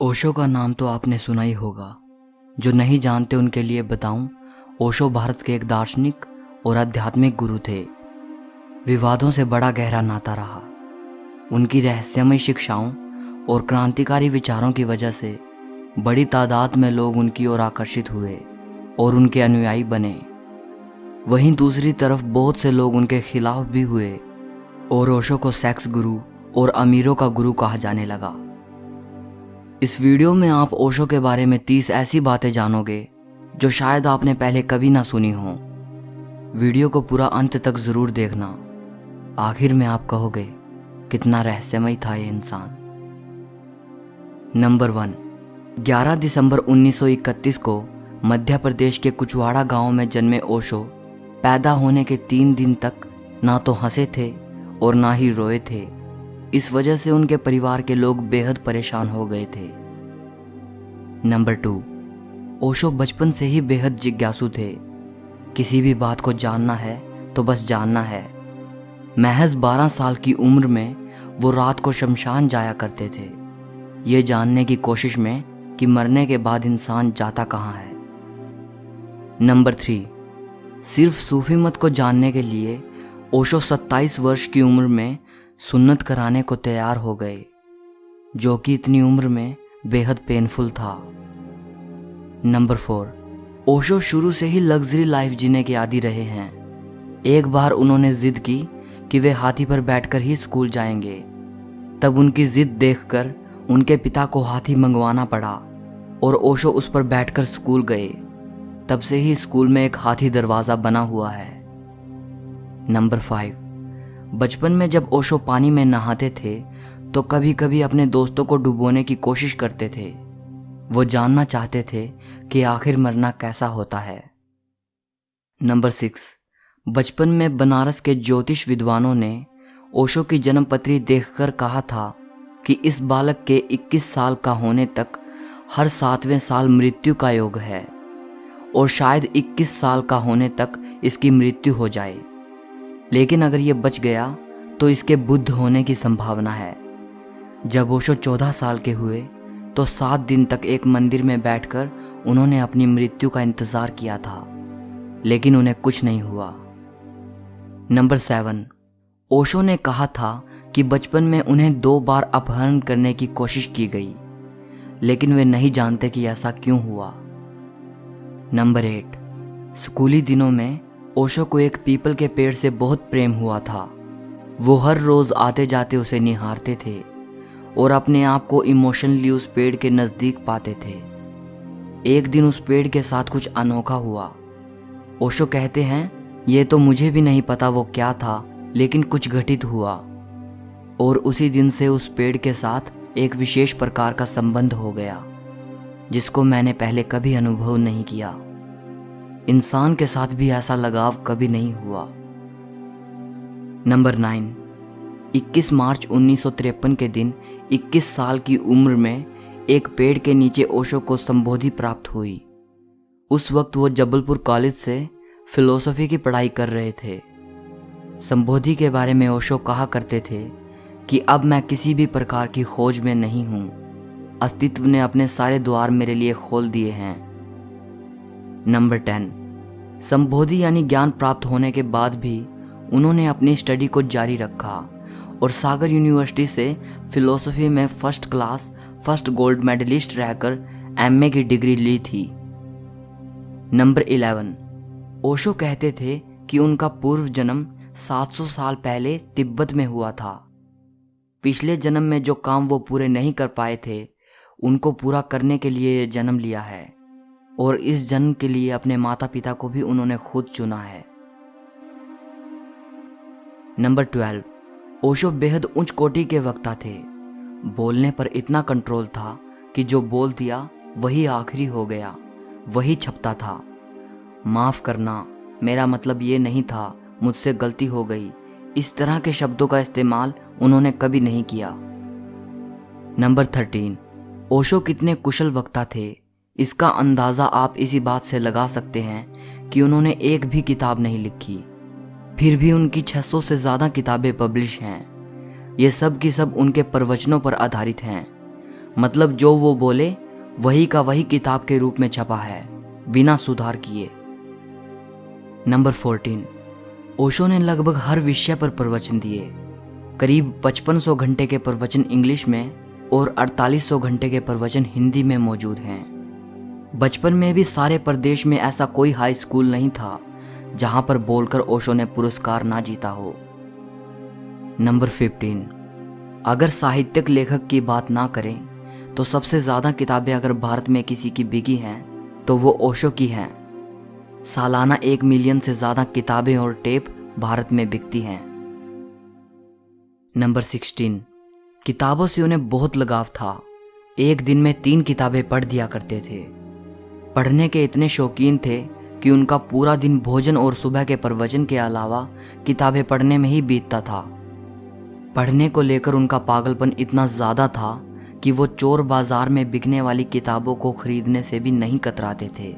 ओशो का नाम तो आपने सुना ही होगा। जो नहीं जानते उनके लिए बताऊं, ओशो भारत के एक दार्शनिक और आध्यात्मिक गुरु थे। विवादों से बड़ा गहरा नाता रहा। उनकी रहस्यमय शिक्षाओं और क्रांतिकारी विचारों की वजह से बड़ी तादाद में लोग उनकी ओर आकर्षित हुए और उनके अनुयायी बने। वहीं दूसरी तरफ बहुत से लोग उनके खिलाफ भी हुए और ओशो को सेक्स गुरु और अमीरों का गुरु कहा जाने लगा। इस वीडियो में आप ओशो के बारे में 30 ऐसी बातें जानोगे जो शायद आपने पहले कभी ना सुनी हो। वीडियो को पूरा अंत तक जरूर देखना। आखिर में आप कहोगे कितना रहस्यमय था ये इंसान। नंबर 1, 11 दिसंबर 1931 को मध्य प्रदेश के कुचवाड़ा गांव में जन्मे ओशो पैदा होने के 3 दिन तक ना तो हंसे थे और ना ही रोए थे। इस वजह से उनके परिवार के लोग बेहद परेशान हो गए थे। नंबर 2, ओशो बचपन से ही बेहद जिज्ञासु थे। किसी भी बात को जानना है तो बस जानना है। महज 12 साल की उम्र में वो रात को शमशान जाया करते थे, ये जानने की कोशिश में कि मरने के बाद इंसान जाता कहाँ है। नंबर 3, सिर्फ सूफी मत को जानने के लिए ओशो 27 वर्ष की उम्र में सुन्नत कराने को तैयार हो गए, जो कि इतनी उम्र में बेहद पेनफुल था। नंबर 4, ओशो शुरू से ही लग्जरी लाइफ जीने के आदी रहे हैं। एक बार उन्होंने जिद की कि वे हाथी पर बैठकर ही स्कूल जाएंगे। तब उनकी जिद देखकर उनके पिता को हाथी मंगवाना पड़ा और ओशो उस पर बैठकर स्कूल गए। तब से ही स्कूल में एक हाथी दरवाज़ा बना हुआ है। नंबर 5, बचपन में जब ओशो पानी में नहाते थे तो कभी कभी अपने दोस्तों को डुबोने की कोशिश करते थे। वो जानना चाहते थे कि आखिर मरना कैसा होता है। नंबर 6, बचपन में बनारस के ज्योतिष विद्वानों ने ओशो की जन्मपत्री देखकर कहा था कि इस बालक के 21 साल का होने तक हर 7वें साल मृत्यु का योग है और शायद 21 साल का होने तक इसकी मृत्यु हो जाए, लेकिन अगर ये बच गया तो इसके बुद्ध होने की संभावना है। जब ओशो 14 साल के हुए तो 7 दिन तक एक मंदिर में बैठकर उन्होंने अपनी मृत्यु का इंतजार किया था, लेकिन उन्हें कुछ नहीं हुआ। नंबर 7, ओशो ने कहा था कि बचपन में उन्हें 2 बार अपहरण करने की कोशिश की गई, लेकिन वे नहीं जानते कि ऐसा क्यों हुआ। नंबर 8, स्कूली दिनों में ओशो को एक पीपल के पेड़ से बहुत प्रेम हुआ था। वो हर रोज आते जाते उसे निहारते थे और अपने आप को इमोशनली उस पेड़ के नज़दीक पाते थे। एक दिन उस पेड़ के साथ कुछ अनोखा हुआ। ओशो कहते हैं, ये तो मुझे भी नहीं पता वो क्या था, लेकिन कुछ घटित हुआ और उसी दिन से उस पेड़ के साथ एक विशेष प्रकार का संबंध हो गया, जिसको मैंने पहले कभी अनुभव नहीं किया। इंसान के साथ भी ऐसा लगाव कभी नहीं हुआ। नंबर 9, 21 मार्च 1953 के दिन 21 साल की उम्र में एक पेड़ के नीचे ओशो को संबोधि प्राप्त हुई। उस वक्त वो जबलपुर कॉलेज से फिलोसफी की पढ़ाई कर रहे थे। संबोधि के बारे में ओशो कहा करते थे कि अब मैं किसी भी प्रकार की खोज में नहीं हूँ, अस्तित्व ने अपने सारे द्वार मेरे लिए खोल दिए हैं। नंबर 10, संबोधि यानी ज्ञान प्राप्त होने के बाद भी उन्होंने अपनी स्टडी को जारी रखा और सागर यूनिवर्सिटी से फिलोसफी में फर्स्ट गोल्ड मेडलिस्ट रहकर एमए की डिग्री ली थी। नंबर 11, ओशो कहते थे कि उनका पूर्व जन्म 700 साल पहले तिब्बत में हुआ था। पिछले जन्म में जो काम वो पूरे नहीं कर पाए थे, उनको पूरा करने के लिए ये जन्म लिया है और इस जन्म के लिए अपने माता पिता को भी उन्होंने खुद चुना है। नंबर 12, ओशो बेहद उच्च कोटि के वक्ता थे। बोलने पर इतना कंट्रोल था कि जो बोल दिया वही आखिरी हो गया, वही छपता था। माफ़ करना, मेरा मतलब ये नहीं था, मुझसे गलती हो गई, इस तरह के शब्दों का इस्तेमाल उन्होंने कभी नहीं किया। नंबर 13, ओशो कितने कुशल वक्ता थे, इसका अंदाज़ा आप इसी बात से लगा सकते हैं कि उन्होंने एक भी किताब नहीं लिखी, फिर भी उनकी 600 से ज़्यादा किताबें पब्लिश हैं। ये सब की सब उनके प्रवचनों पर आधारित हैं। मतलब जो वो बोले वही का वही किताब के रूप में छपा है, बिना सुधार किए। नंबर 14, ओशो ने लगभग हर विषय पर प्रवचन दिए। करीब 5500 घंटे के प्रवचन इंग्लिश में और 4800 घंटे के प्रवचन हिंदी में मौजूद हैं। बचपन में भी सारे प्रदेश में ऐसा कोई हाई स्कूल नहीं था जहां पर बोलकर ओशो ने पुरस्कार ना जीता हो। नंबर 15, अगर साहित्यिक लेखक की बात ना करें तो सबसे ज़्यादा किताबें अगर भारत में किसी की बिकी हैं तो वो ओशो की हैं। सालाना 1 मिलियन से ज़्यादा किताबें और टेप भारत में बिकती हैं। नंबर 16, किताबों से उन्हें बहुत लगाव था। एक दिन में 3 किताबें पढ़ दिया करते थे। पढ़ने के इतने शौकीन थे कि उनका पूरा दिन भोजन और सुबह के प्रवचन के अलावा किताबें पढ़ने में ही बीतता था। पढ़ने को लेकर उनका पागलपन इतना ज़्यादा था कि वो चोर बाजार में बिकने वाली किताबों को खरीदने से भी नहीं कतराते थे।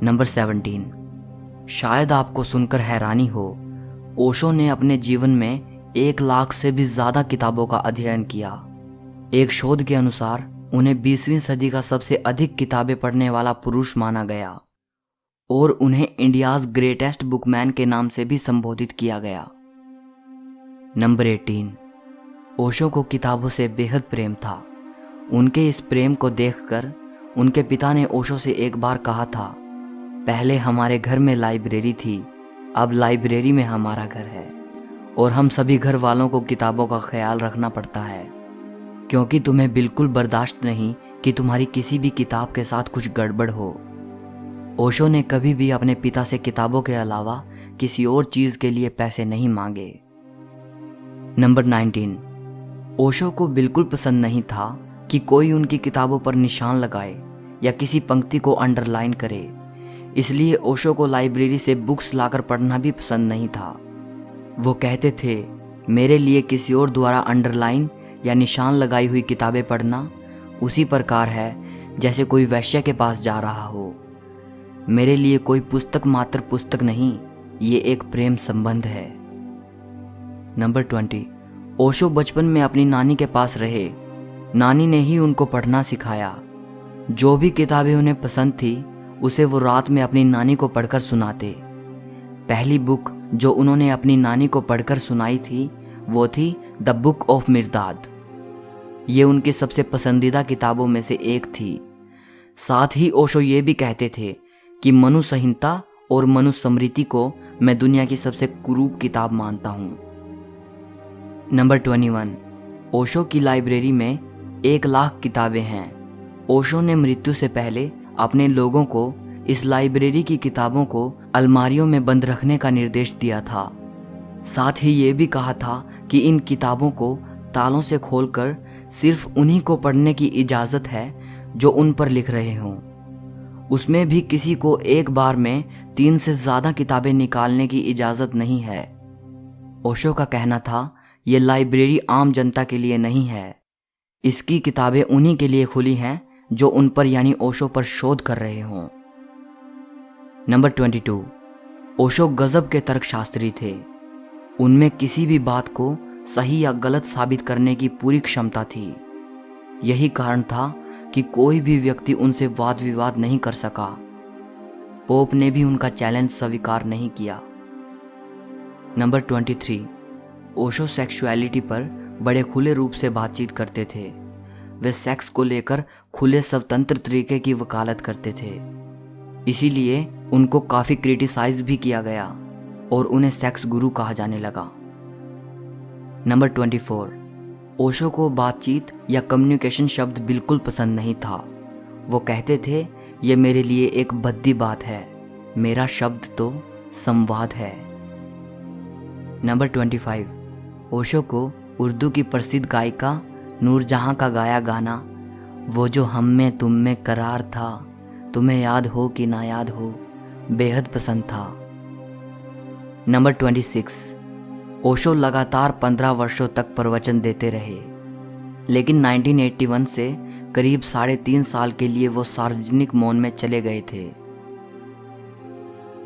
नंबर 17, शायद आपको सुनकर हैरानी हो, ओशो ने अपने जीवन में 1 लाख से भी ज़्यादा किताबों का अध्ययन किया। एक शोध के अनुसार उन्हें 20वीं सदी का सबसे अधिक किताबें पढ़ने वाला पुरुष माना गया और उन्हें इंडियाज़ ग्रेटेस्ट बुकमैन के नाम से भी संबोधित किया गया। नंबर 18, ओशो को किताबों से बेहद प्रेम था। उनके इस प्रेम को देखकर उनके पिता ने ओशो से एक बार कहा था, पहले हमारे घर में लाइब्रेरी थी, अब लाइब्रेरी में हमारा घर है और हम सभी घर वालों को किताबों का ख्याल रखना पड़ता है, क्योंकि तुम्हें बिल्कुल बर्दाश्त नहीं कि तुम्हारी किसी भी किताब के साथ कुछ गड़बड़ हो। ओशो ने कभी भी अपने पिता से किताबों के अलावा किसी और चीज़ के लिए पैसे नहीं मांगे। नंबर 19, ओशो को बिल्कुल पसंद नहीं था कि कोई उनकी किताबों पर निशान लगाए या किसी पंक्ति को अंडरलाइन करे, इसलिए ओशो को लाइब्रेरी से बुक्स लाकर पढ़ना भी पसंद नहीं था। वो कहते थे, मेरे लिए किसी और द्वारा अंडरलाइन या निशान लगाई हुई किताबें पढ़ना उसी प्रकार है जैसे कोई वैश्य के पास जा रहा हो। मेरे लिए कोई पुस्तक मात्र पुस्तक नहीं, ये एक प्रेम संबंध है। नंबर 20, ओशो बचपन में अपनी नानी के पास रहे। नानी ने ही उनको पढ़ना सिखाया। जो भी किताबें उन्हें पसंद थी उसे वो रात में अपनी नानी को पढ़कर सुनाते। पहली बुक जो उन्होंने अपनी नानी को पढ़कर सुनाई थी वो थी द बुक ऑफ मिर्दाद। ये उनकी सबसे पसंदीदा किताबों में से एक थी। साथ ही ओशो ये भी कहते थे कि मनु संहिता और मनु स्मृति को मैं दुनिया की सबसे कुरूप किताब मानता हूँ। नंबर 21, ओशो की लाइब्रेरी में 1 लाख किताबें हैं। ओशो ने मृत्यु से पहले अपने लोगों को इस लाइब्रेरी की किताबों को अलमारियों में बंद रखने का निर्देश दिया था। साथ ही ये भी कहा था कि इन किताबों को तालों से खोलकर सिर्फ उन्हीं को पढ़ने की इजाज़त है जो उन पर लिख रहे हों। उसमें भी किसी को एक बार में 3 से ज़्यादा किताबें निकालने की इजाज़त नहीं है। ओशो का कहना था, ये लाइब्रेरी आम जनता के लिए नहीं है, इसकी किताबें उन्हीं के लिए खुली हैं जो उन पर यानी ओशो पर शोध कर रहे हों। नंबर 22, ओशो गजब के तर्कशास्त्री थे। उनमें किसी भी बात को सही या गलत साबित करने की पूरी क्षमता थी। यही कारण था कि कोई भी व्यक्ति उनसे वाद विवाद नहीं कर सका। पोप ने भी उनका चैलेंज स्वीकार नहीं किया। नंबर 23, ओशो सेक्सुअलिटी पर बड़े खुले रूप से बातचीत करते थे। वे सेक्स को लेकर खुले स्वतंत्र तरीके की वकालत करते थे, इसीलिए उनको काफ़ी क्रिटिसाइज भी किया गया और उन्हें सेक्स गुरु कहा जाने लगा। नंबर 24, ओशो को बातचीत या कम्युनिकेशन शब्द बिल्कुल पसंद नहीं था। वो कहते थे, ये मेरे लिए एक भद्दी बात है, मेरा शब्द तो संवाद है। नंबर 25, ओशो को उर्दू की प्रसिद्ध गायिका नूरजहां का गाया गाना वो जो हम में तुम में करार था, तुम्हें याद हो कि ना याद हो, बेहद पसंद था। नंबर 26, ओशो लगातार 15 वर्षों तक प्रवचन देते रहे, लेकिन 1981 से करीब 3.5 साल के लिए वो सार्वजनिक मौन में चले गए थे।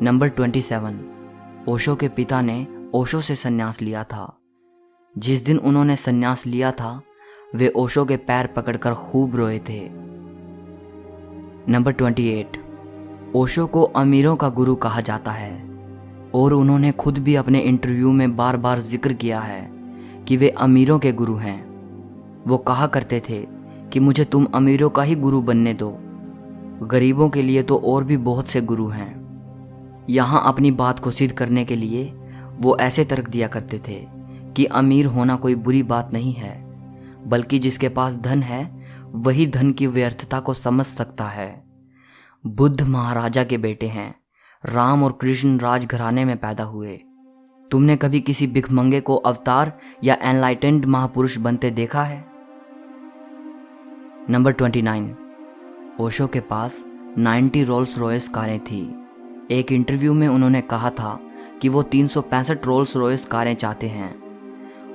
नंबर 27, ओशो के पिता ने ओशो से संन्यास लिया था। जिस दिन उन्होंने संन्यास लिया था वे ओशो के पैर पकड़कर खूब रोए थे। नंबर 28, ओशो को अमीरों का गुरु कहा जाता है और उन्होंने खुद भी अपने इंटरव्यू में बार बार जिक्र किया है कि वे अमीरों के गुरु हैं। वो कहा करते थे कि मुझे तुम अमीरों का ही गुरु बनने दो, गरीबों के लिए तो और भी बहुत से गुरु हैं। यहाँ अपनी बात को सिद्ध करने के लिए वो ऐसे तर्क दिया करते थे कि अमीर होना कोई बुरी बात नहीं है, बल्कि जिसके पास धन है वही धन की व्यर्थता को समझ सकता है। बुद्ध महाराजा के बेटे हैं, राम और कृष्ण राजघराने में पैदा हुए। तुमने कभी किसी भिखमंगे को अवतार या एनलाइटेंड महापुरुष बनते देखा है? नंबर 29, ओशो के पास 90 रोल्स रॉयस कारें थी। एक इंटरव्यू में उन्होंने कहा था कि वो 365 रोल्स रॉयस कारें चाहते हैं।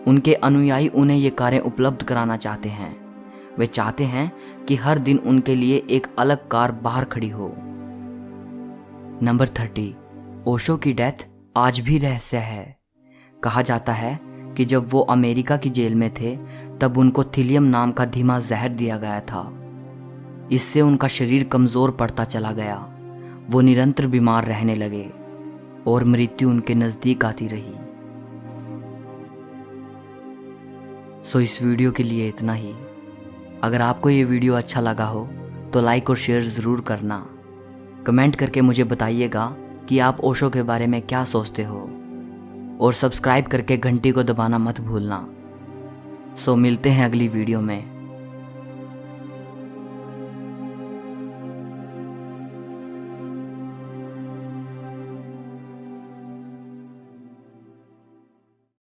उनके अनुयायी उन्हें ये कारें उपलब्ध कराना चाहते हैं। वे चाहते हैं कि हर दिन उनके लिए एक अलग कार बाहर खड़ी हो। नंबर 30, ओशो की डेथ आज भी रहस्य है। कहा जाता है कि जब वो अमेरिका की जेल में थे तब उनको थीलियम नाम का धीमा जहर दिया गया था। इससे उनका शरीर कमज़ोर पड़ता चला गया। वो निरंतर बीमार रहने लगे और मृत्यु उनके नज़दीक आती रही। सो इस वीडियो के लिए इतना ही। अगर आपको ये वीडियो अच्छा लगा हो तो लाइक और शेयर ज़रूर करना। कमेंट करके मुझे बताइएगा कि आप ओशो के बारे में क्या सोचते हो, और सब्सक्राइब करके घंटी को दबाना मत भूलना। सो मिलते हैं अगली वीडियो में।